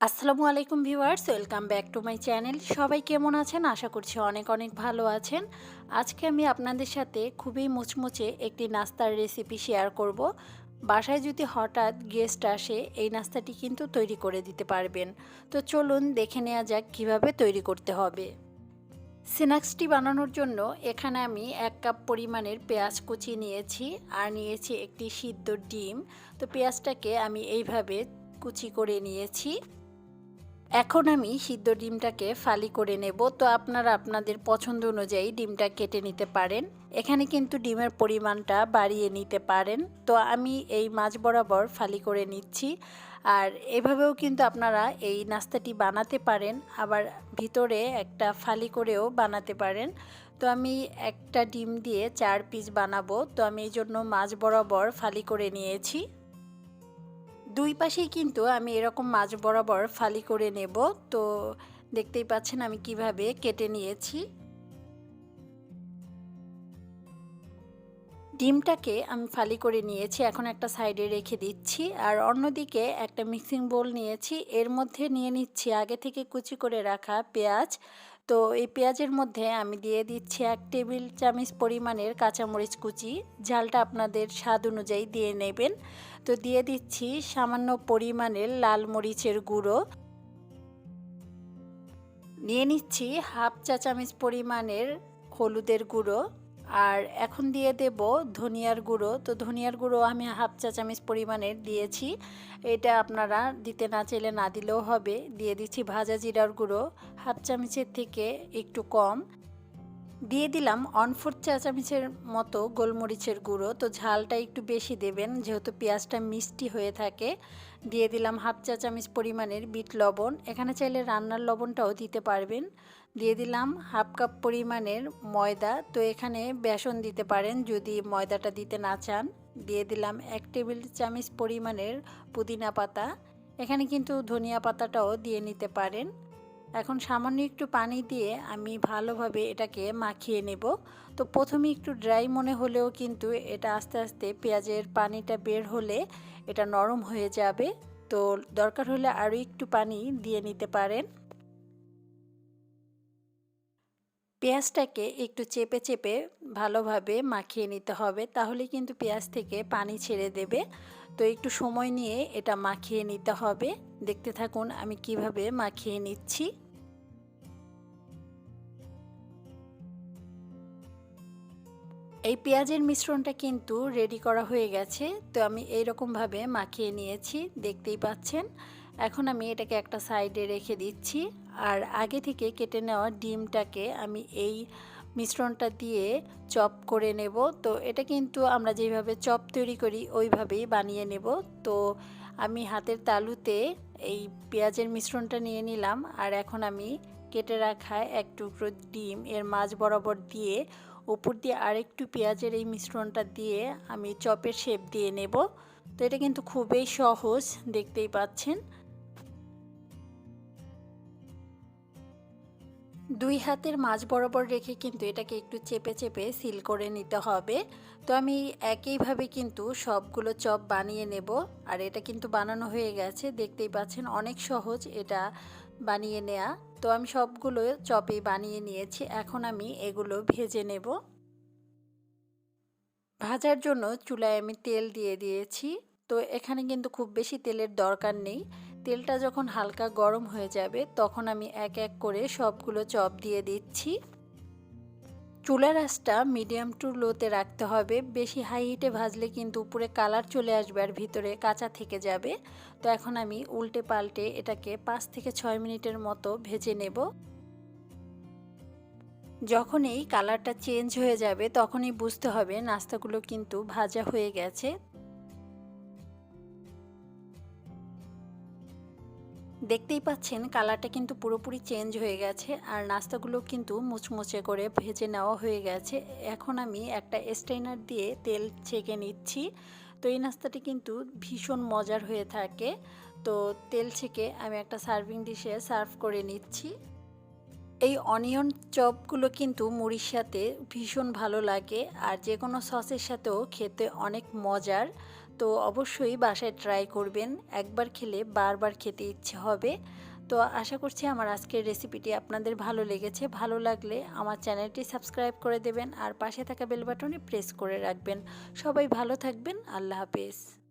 আসসালামু আলাইকুম viewers, welcome back to my channel. সবাই কেমন আছেন? আশা করছি অনেক অনেক ভালো আছেন। আজকে আমি আপনাদের সাথে খুবই মুচমুচে একটি নাস্তার রেসিপি শেয়ার করব। বাসায় যদি হঠাৎ গেস্ট আসে, এই নাস্তাটি কিন্তু তৈরি করে দিতে পারবেন। তো চলুন দেখে নেওয়া যাক কিভাবে তৈরি করতে হবে। স্ন্যাক্সটি বানানোর জন্য এখানে আমি 1 কাপ পরিমাণের পেঁয়াজ কুচি নিয়েছি আর নিয়েছি একটি সিদ্ধ ডিম। তো পেঁয়াজটাকে আমি এইভাবে কুচি করে নিয়েছি। এখন আমি সিদ্ধ ডিমটাকে ফালি করে নেব। তো আপনারা আপনাদের পছন্দ অনুযায়ী ডিমটা কেটে নিতে পারেন। এখানে কিন্তু ডিমের পরিমাণটা বাড়িয়ে নিতে পারেন। তো আমি এই মাঝ বরাবর ফালি করে নিচ্ছি। আর এভাবেও কিন্তু আপনারা এই নাস্তাটি বানাতে পারেন, আবার ভিতরে একটা ফালি করেও বানাতে পারেন। তো আমি একটা ডিম দিয়ে 4 পিস বানাবো। তো আমি এই জন্য মাঝ বরাবর ফালি করে নিয়েছি। দুই পাশেই কিন্তু আমি এরকম মাঝ বরাবর ফালি করে নেব। তো দেখতেই পাচ্ছেন আমি কিভাবে কেটে নিয়েছি। ডিমটাকে আমি ফালি করে নিয়েছি, এখন একটা সাইডে রেখে দিচ্ছি। আর অন্যদিকে একটা মিক্সিং বোল নিয়েছি, এর মধ্যে নিয়ে নিচ্ছি আগে থেকে কুচি করে রাখা পেঁয়াজ। তো এই পেঁয়াজের মধ্যে আমি দিয়ে দিচ্ছি 1 টেবিল চামচ পরিমাণের কাঁচামরিচ কুচি। ঝালটা আপনাদের স্বাদ অনুযায়ী দিয়ে নেবেন। তো দিয়ে দিচ্ছি সামান্য পরিমাণের লাল মরিচের গুঁড়ো, নিয়ে নিচ্ছি হাফ চা চামচ পরিমাণের হলুদের গুঁড়ো, আর এখন দিয়ে দেব ধনিয়ার গুঁড়ো। তো ধনিয়ার গুঁড়ো আমি হাফ চা চামচ পরিমাণের দিয়েছি। এটা আপনারা দিতে না চাইলে না দিলেও হবে। দিয়ে দিচ্ছি ভাজা জিরার গুঁড়ো হাফ চামচের থেকে একটু কম। দিয়ে দিলাম 1/4 চা চামচের মতো গোলমরিচের গুঁড়ো। তো ঝালটা একটু বেশি দেবেন যেহেতু পেঁয়াজটা মিষ্টি হয়ে থাকে। দিয়ে দিলাম হাফ চা চামচ পরিমাণের বিট লবণ, এখানে চাইলে রান্নার লবণটাও দিতে পারবেন। দিয়ে দিলাম হাফ কাপ পরিমাণের ময়দা। তো এখানে বেসন দিতে পারেন যদি ময়দাটা দিতে না চান। দিয়ে দিলাম 1 টেবিল চামচ পরিমাণের পুদিনা পাতা, এখানে কিন্তু ধনিয়া পাতাটাও দিয়ে নিতে পারেন। এখন সামান্য একটু পানি দিয়ে আমি ভালোভাবে এটাকে মাখিয়ে নেব। তো প্রথমে একটু ড্রাই মনে হলেও কিন্তু এটা আস্তে আস্তে পেঁয়াজের পানিটা বের হলে এটা নরম হয়ে যাবে। তো দরকার হলে আরও একটু পানি দিয়ে নিতে পারেন। পেঁয়াজটাকে একটু চেপে চেপে ভালোভাবে মাখিয়ে নিতে হবে, তাহলে কিন্তু পেঁয়াজ থেকে পানি ছেড়ে দেবে। তো একটু সময় নিয়ে এটা মাখিয়ে নিতে হবে। দেখতে থাকুন আমি কিভাবে মাখিয়ে নিচ্ছি। এই পেঁয়াজের মিশ্রণটা কিন্তু রেডি করা হয়ে গেছে। তো আমি এইরকমভাবে মাখিয়ে নিয়েছি, দেখতেই পাচ্ছেন। এখন আমি এটাকে একটা সাইডে রেখে দিচ্ছি। আর আগে থেকে কেটে নেওয়া ডিমটাকে আমি এই মিশ্রণটা দিয়ে চপ করে নেব। তো এটা কিন্তু আমরা যেভাবে চপ তৈরি করি ওইভাবেই বানিয়ে নেব। তো আমি হাতের তালুতে এই পেঁয়াজের মিশ্রণটা নিয়ে নিলাম। আর এখন আমি কেটে রাখা 1 টুকরো ডিম এর মাঝ বরাবর দিয়ে উপর দিয়ে আরেকটু পেঁয়াজের এই মিশ্রণটা দিয়ে আমি চপের শেপ দিয়ে নেব। তো এটা কিন্তু খুবই সহজ, দেখতেই পাচ্ছেন। দুই হাতের মাঝ বরাবর রেখে কিন্তু এটাকে একটু চেপে চেপে সিল করে নিতে হবে। তো আমি একইভাবে কিন্তু সবগুলো চপ বানিয়ে নেব। আর এটা কিন্তু বানানো হয়ে গেছে, দেখতেই পাচ্ছেন অনেক সহজ এটা বানিয়ে নেওয়া। তো আমি সবগুলো চপই বানিয়ে নিয়েছি, এখন আমি এগুলো ভেজে নেব। ভাজার জন্য চুলায় আমি তেল দিয়ে দিয়েছি। তো এখানে কিন্তু খুব বেশি তেলের দরকার নেই। তেলটা যখন হালকা গরম হয়ে যাবে তখন আমি এক এক করে সবগুলো চপ দিয়ে দিচ্ছি। চুলার আঁচটা মিডিয়াম টু লোতে রাখতে হবে, বেশি হাই হিটে ভাজলে কিন্তু উপরে কালার চলে আসবে আর ভিতরে কাঁচা থেকে যাবে। তো এখন আমি উল্টে পাল্টে এটাকে 5 থেকে 6 মিনিটের মতো ভেজে নেব। যখন এই কালারটা চেঞ্জ হয়ে যাবে তখনই বুঝতে হবে নাস্তাগুলো কিন্তু ভাজা হয়ে গেছে। দেখতেই পাচ্ছেন কালারটা কিন্তু পুরোপুরি চেঞ্জ হয়ে গেছে আর নাস্তাগুলো কিন্তু মুচমুচে করে ভেজে নেওয়া হয়ে গেছে। এখন আমি একটা স্ট্রেনার দিয়ে তেল ছেঁকে নিচ্ছি। তো এই নাস্তাটি কিন্তু ভীষণ মজার হয়ে থাকে। তো তেল ছেঁকে আমি একটা সার্ভিং ডিশে সার্ভ করে নিচ্ছি। এই অনিয়ন চপগুলো কিন্তু মুড়ির সাথে ভীষণ ভালো লাগে আর যে কোনো সসের সাথেও খেতে অনেক মজার। তো অবশ্যই বাসায় ট্রাই করবেন, একবার খেলে বারবার খেতে ইচ্ছে হবে। তো আশা করছি আমার আজকের রেসিপিটি আপনাদের ভালো লেগেছে। ভালো লাগলে আমার চ্যানেলটি সাবস্ক্রাইব করে দেবেন আর পাশে থাকা বেল বাটনে প্রেস করে রাখবেন। সবাই ভালো থাকবেন। আল্লাহ হাফেজ।